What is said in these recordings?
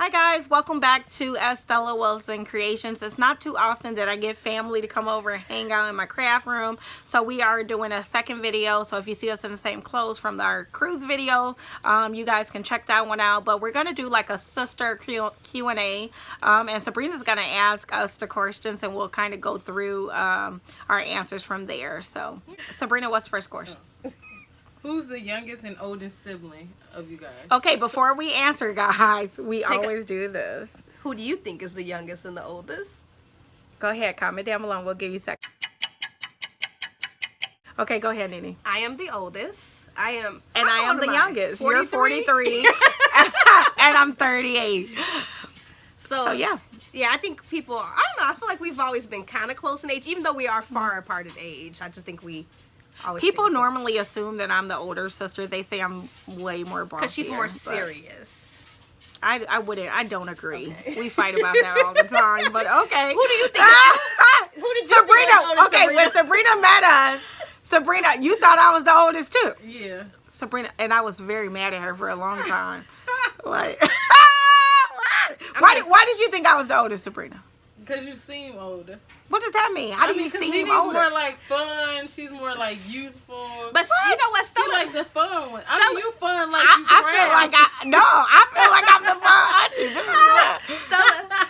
Hi guys, welcome back to Stella Wilson Creations. It's not too often that I get family to come over and hang out in my craft room, so we are doing a second video. So if you see us in the same clothes from our cruise video, you guys can check that one out. But we're going to do like a sister Q&A, and Sabrina's going to ask us the questions and we'll kind of go through our answers from there. So Sabrina, what's the first question? Who's the youngest and oldest sibling of you guys? Okay, before we answer, guys, we always do this. Who do you think is the youngest and the oldest? Go ahead, comment down below. We'll give you a second. Okay, go ahead, Nene. I am the oldest. I am the youngest. 43? You're 43, and I'm 38. So yeah. Yeah, I think people, I don't know, I feel like we've always been kind of close in age, even though we are far apart in age. I just think we always people normally assume that I'm the older sister. They say I'm way more bossy. Because she's more serious. I wouldn't. I don't agree. Okay. We fight about that all the time. But okay. Who do you think? Who did you Sabrina. Think okay, Sabrina? When Sabrina met us, Sabrina, you thought I was the oldest too. Yeah. Sabrina, and I was very mad at her for a long time. Like, why did you think I was the oldest, Sabrina? Because you seem older. What does that mean? How do you seem Nene's older? more like fun. She's more like youthful. But you know what, Stella? She like the fun one. Stella, I mean, you fun like you I feel like I'm the fun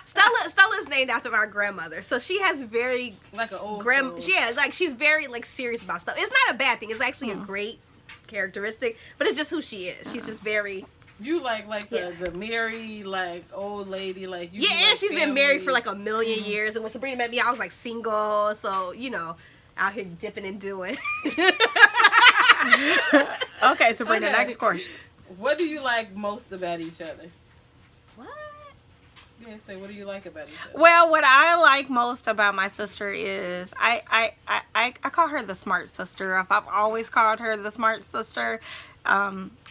auntie. Stella's named after our grandmother, so she has very like an old she's very like serious about stuff. It's not a bad thing. It's actually a great characteristic, but it's just who she is. She's just very. You like the married like old lady like you. Yeah, and like she's family. been married for like a million years. And when Sabrina met me, I was like single, so you know, out here dipping and doing. Okay, Sabrina, next question. What do you like most about each other? What? Yeah, say what do you like about each other? Well, what I like most about my sister is I call her the smart sister. I've always called her the smart sister.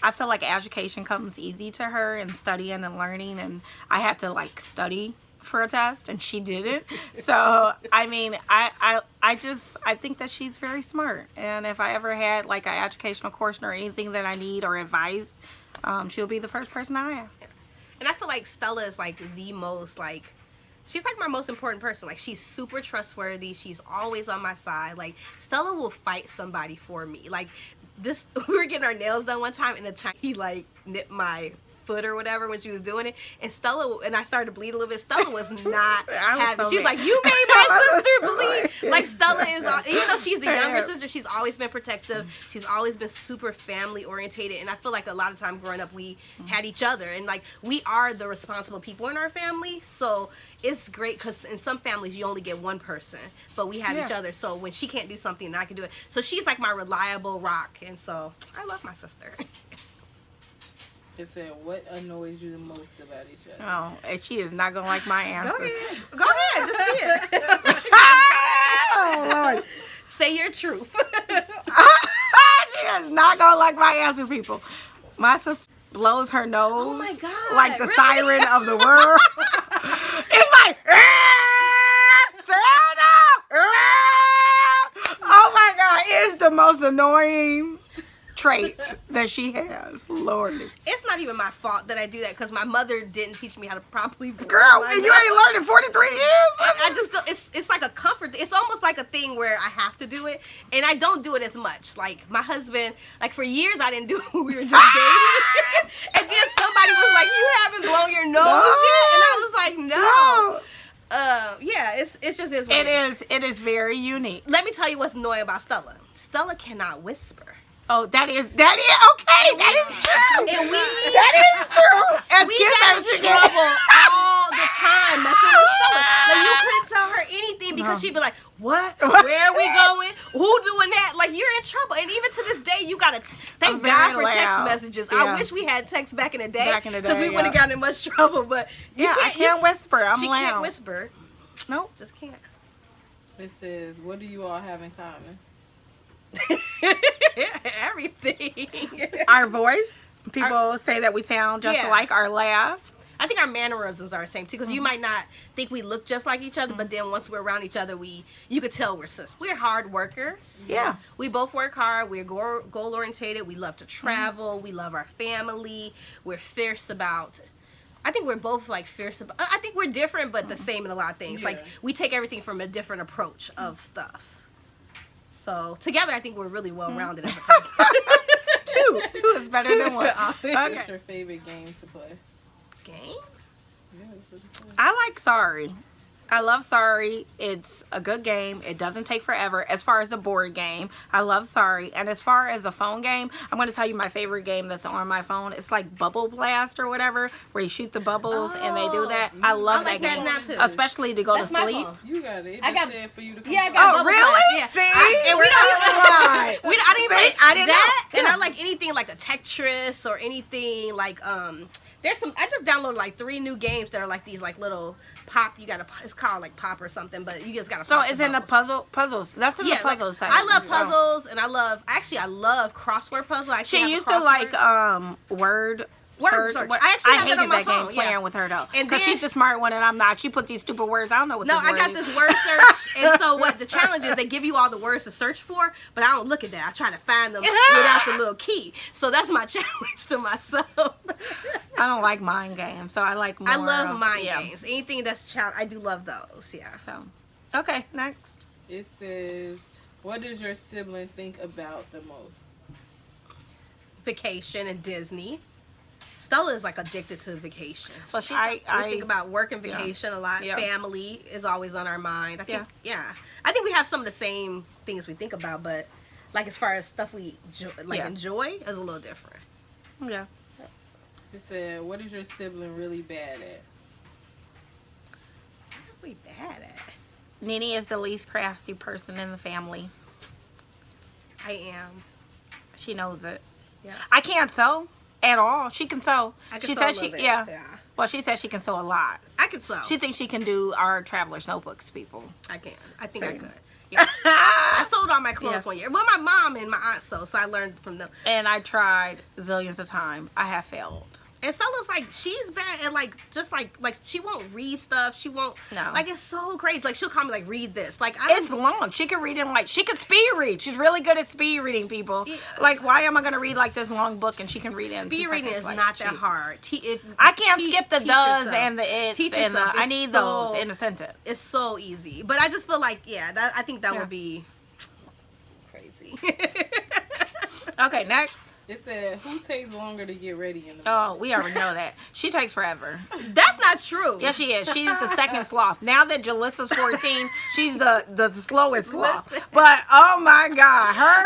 I feel like education comes easy to her and studying and learning, and I had to like study for a test and she didn't. So I mean, I think that she's very smart, and if I ever had like an educational question or anything that I need or advice, she'll be the first person I ask. And I feel like Stella is like the most like, she's like my most important person. Like she's super trustworthy. She's always on my side. Like Stella will fight somebody for me. Like this, we were getting our nails done one time and he like nipped my foot or whatever when she was doing it, and Stella and I started to bleed a little bit. Stella was not happy. She was like, "You made my sister bleed." Like Stella is, even though she's the younger sister, she's always been protective. She's always been super family orientated, and I feel like a lot of time growing up we had each other, and like we are the responsible people in our family. So it's great because in some families you only get one person, but we have each other. So when she can't do something, I can do it. So she's like my reliable rock, and so I love my sister. It said, what annoys you the most about each other? Oh, and she is not going to like my answer. Go ahead. Just be it. Oh, Lord. Say your truth. She is not going to like my answer, people. My sister blows her nose. Oh, my God. Like the really? siren of the world. It's like, oh, my God. It's the most annoying trait that she has. Lordy. It's not even my fault that I do that because my mother didn't teach me how to properly blow. Girl, and you ain't learned in 43 years? I just, it's like a comfort. It's almost like a thing where I have to do it, and I don't do it as much. Like my husband, like for years I didn't do it when we were just dating. And then somebody was like, "You haven't blown your nose yet?" And I was like, "No." Yeah, it's just is what it is very unique. Let me tell you what's annoying about Stella. Stella cannot whisper. Oh, that is okay. That is true. And that is true. As we got in trouble all the time messing with Stella. Like you couldn't tell her anything because she'd be like, "What? Where are we going? Who doing that?" Like you're in trouble. And even to this day, you gotta thank God for text messages. Yeah. I wish we had text back in the day because we wouldn't have gotten in much trouble. But I can't whisper. She loud. can't whisper. Nope, just can't. It says, "What do you all have in common?" Everything. Our voice. People say that we sound just alike. Our laugh. I think our mannerisms are the same too, because you might not think we look just like each other, but then once we're around each other, you could tell we're sisters. We're hard workers. Yeah. We both work hard. We're goal orientated. We love to travel. We love our family. We're fierce about I think we're both like fierce about, I think we're different but the same in a lot of things. Yeah. Like we take everything from a different approach of stuff. So together I think we're really well rounded as a person. Two is better than one. What's Okay. your favorite game to play? Game? Yeah, that's what it said. I like Sorry. I love Sorry. It's a good game. It doesn't take forever. As far as a board game, I love Sorry. And as far as a phone game, I'm going to tell you my favorite game that's on my phone. It's like Bubble Blast or whatever, where you shoot the bubbles and they do that. I love I like that game. that now, too. Especially to go That's to my sleep. phone. You got it. I got- said for you to come Yeah, I play. got Oh, Bubble really? Blast, See? And we Right. don't I didn't See, like, I didn't that, know. and Yeah. I like anything like a Tetris or anything like there's some, I just downloaded like 3 new games that are like these like little pop, you gotta, it's called like pop or something, but you just gotta So pop it's the in the bubbles. puzzles. That's in the Like, puzzle section. I love So- puzzles, and I love crossword puzzle. I actually She have a used to crossword. like word search. I actually have hated that on my that game phone, playing yeah. with her though, And because then- she's the smart one and I'm not. She put these stupid words. I don't know what. No, this I word got is. this word search, and so what the challenge is, they give you all the words to search for, but I don't look at that. I try to find them without the little key. So that's my challenge to myself. I don't like mind games, so I like more. I love of- mind yeah. games. Anything that's challenge, I do love those. Yeah. So, okay, next. It says, what does your sibling think about the most? Vacation and Disney. Stella is like addicted to vacation. Well, We think about work and vacation a lot. Yeah. Family is always on our mind. I think, Yeah. I think we have some of the same things we think about, but like as far as stuff we Yeah. enjoy is a little different. Yeah. It said, what is your sibling really bad at? What are we bad at? Nene is the least crafty person in the family. I am. She knows it. Yeah. I can't sew at all. She can sew. I can She sew says a she little bit. yeah. Well, she says she can sew a lot. I can sew. She thinks she can do our traveler's notebooks, people. I can. I think I Same. could. Yeah. I sold all my clothes Yeah. one year. Well, my mom and my aunt sewed, so I learned from them. And I tried zillions of times. I have failed. And Stella's like, she's bad at like, just like she won't read stuff. She won't. No. Like, it's so crazy. Like, she'll call me like, read this. Like, It's long. She can read in like, she can speed read. She's really good at speed reading, people. Yeah. Like, why am I going to read like this long book and she can read in 2 speed reading seconds? is Like, not that Jesus. hard. I can't skip the teach does yourself. and the it's Teach and yourself. I It's need so- those in a sentence. It's so easy. But I just feel like, I think that Yeah. would be crazy. Okay, next. It said, who takes longer to get ready in the Oh, we already know that. She takes forever. That's not true. Yeah, she is. She's the second sloth. Now that Jalissa's 14, she's the slowest sloth. Listen. But, oh my God, her?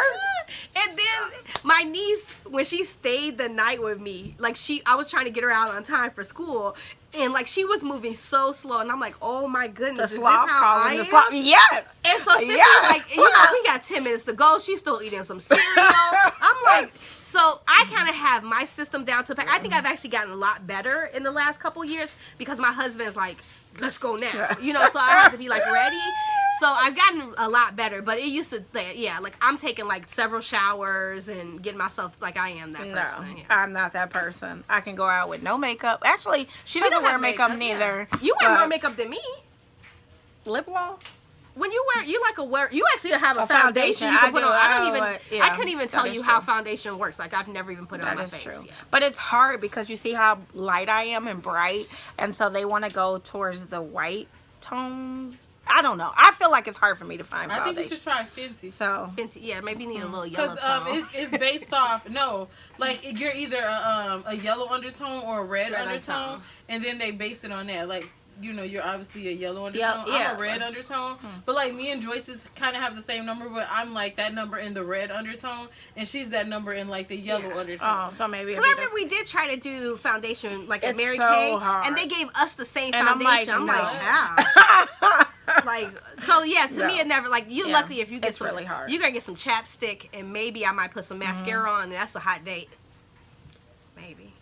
And then my niece, when she stayed the night with me, like I was trying to get her out on time for school, and like she was moving so slow, and I'm like, oh my The goodness, is sloth this how I calling the am? sloth. Yes. And so Sissy's Yes. like, we got 10 minutes to go. She's still eating some cereal. I'm like, so I kind of have my system down to a pack. I think I've actually gotten a lot better in the last couple years because my husband's like, let's go now. You know, so I have to be like ready. So I've gotten a lot better, but it used to, like I'm taking like several showers and getting myself like I am that No, person. Yeah. I'm not that person. I can go out with no makeup. Actually, she don't doesn't wear have makeup, makeup, yeah. neither. You wear more but makeup than me. lip gloss? When you you actually have a A foundation foundation. you can I put do. on. I I don't even, don't yeah, I couldn't even tell that you is how true. foundation works. Like I've never even put it on That my is face. true. Yeah. But it's hard because you see how light I am and bright, and so they want to go towards the white tones. I don't know. I feel like it's hard for me to find I think you foundation. should try Fenty. So Fenty, yeah, maybe you need a little yellow Because tone. it's based off, like you're either a yellow undertone or a red undertone, undertone. and then they base it on that. Like, you're obviously a yellow undertone. Yeah, I'm a red undertone. But like me and Joyce's kind of have the same number, but I'm like that number in the red undertone, and she's that number in like the yellow Yeah. undertone. oh, so maybe it's Because I either- remember we did try to do foundation like at It's Mary so Kay, hard. and they gave us the same And I'm like, foundation. I'm no. like, how? Like, so yeah, to me No. it never, like, you Yeah, lucky if you get it's some, really hard. you gotta get some chapstick, and maybe I might put some mascara on, and that's a hot date. Maybe.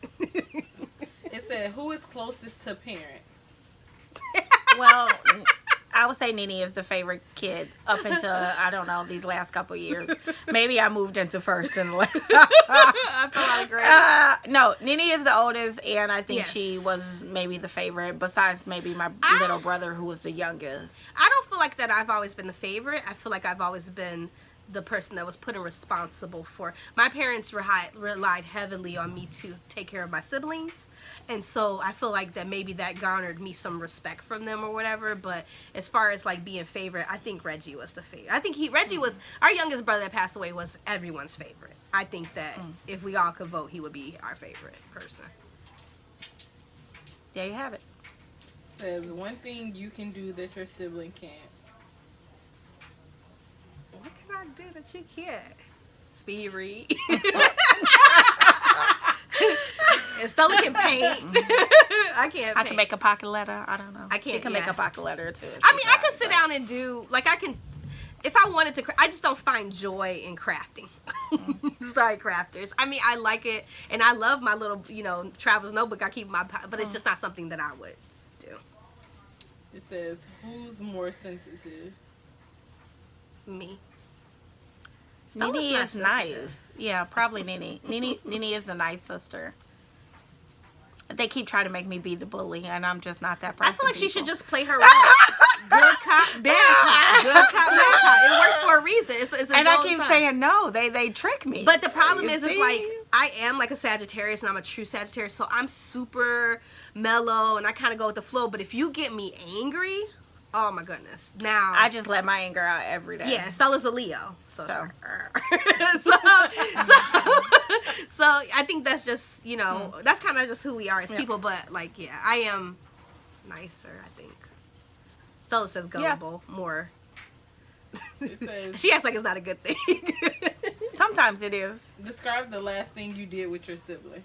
It said, who is closest to parents? Well, I would say Nene is the favorite kid up until, I don't know, these last couple years. Maybe I moved into first and last. I feel like great. No, Nene is the oldest, and I think Yes. she was maybe the favorite, besides maybe my little brother who was the youngest. I don't feel like that I've always been the favorite. I feel like I've always been the person that was put in responsible for. My parents relied heavily on me to take care of my siblings, and so I feel like that maybe that garnered me some respect from them or whatever. But as far as like being favorite, I think Reggie was the favorite. I think Reggie was our youngest brother that passed away, was everyone's favorite. I think that if we all could vote, he would be our favorite person. There you have it. Says one thing you can do that your sibling can't. What can I do that you can't? Speed read. If Stella can paint, I can't. I can make a pocket letter. I don't know. I can't. She can make a pocket letter too. I mean, I could sit down and do like I can. If I wanted to, I just don't find joy in crafting. Sorry, crafters. I mean, I like it, and I love my little, traveler's notebook. I keep but it's just not something that I would do. It says, who's more sensitive? Me. Nene is nice. Yeah, probably Nene. Nene is a nice sister. They keep trying to make me be the bully, and I'm just not that person. I feel like she should just play her role. Good cop, bad cop. Good cop, bad cop. It works for a reason. It's and I keep saying no. They trick me. But the problem is like I am like a Sagittarius, and I'm a true Sagittarius, so I'm super mellow, and I kind of go with the flow. But if you get me angry, oh my goodness! Now I just let my anger out every day. Yeah, Stella's a Leo, so so I think that's just that's kind of just who we are as people. But like, yeah, I am nicer, I think. Stella says gullible more. It says, she acts like it's not a good thing. Sometimes it is. Describe the last thing you did with your sibling.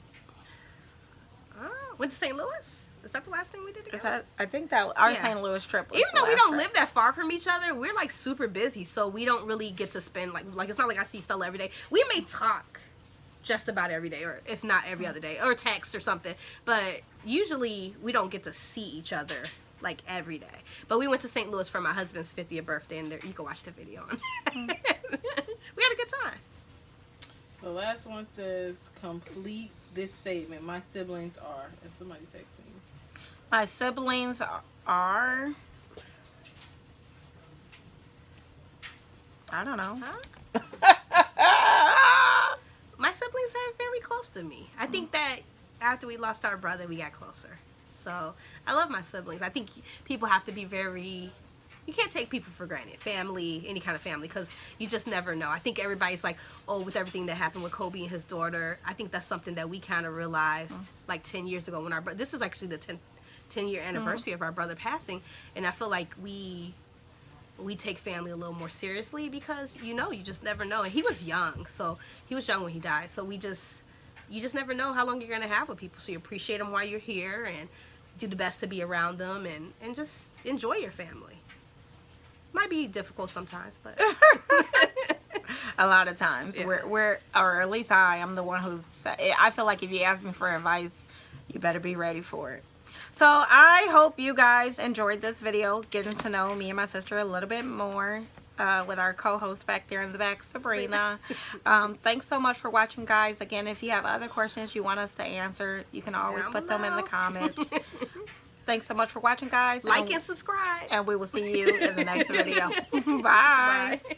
Went to St. Louis. Is that the last thing we did together? I think that our St. Louis trip was even though we don't trip. live that far from each other, we're like super busy, so we don't really get to spend like it's not like I see Stella every day. We may talk just about every day, or if not every other day, or text or something, but usually we don't get to see each other like every day. But we went to St. Louis for my husband's 50th birthday, and you can watch the video on we had a good time. The last one says, complete this statement. My siblings are, and somebody texting me. My siblings are, I don't know. My siblings are very close to me. I think that after we lost our brother, we got closer. So I love my siblings. I think people have to be you can't take people for granted. Family, any kind of family, because you just never know. I think everybody's like, oh, with everything that happened with Kobe and his daughter, I think that's something that we kind of realized like 10 years ago when this is actually the 10-year anniversary of our brother passing. And I feel like we take family a little more seriously because, you just never know. And he was young. So he was young when he died. So you just never know how long you're going to have with people. So you appreciate them while you're here and do the best to be around them and just enjoy your family. Might be difficult sometimes, but a lot of times we're or at least I'm the one who I feel like if you ask me for advice, you better be ready for it. So I hope you guys enjoyed this video, getting to know me and my sister a little bit more with our co-host back there in the back, Sabrina. Thanks so much for watching, guys. Again, if you have other questions you want us to answer, you can always put them in the comments. Thanks so much for watching, guys. Like and subscribe. And we will see you in the next video. Bye. Bye.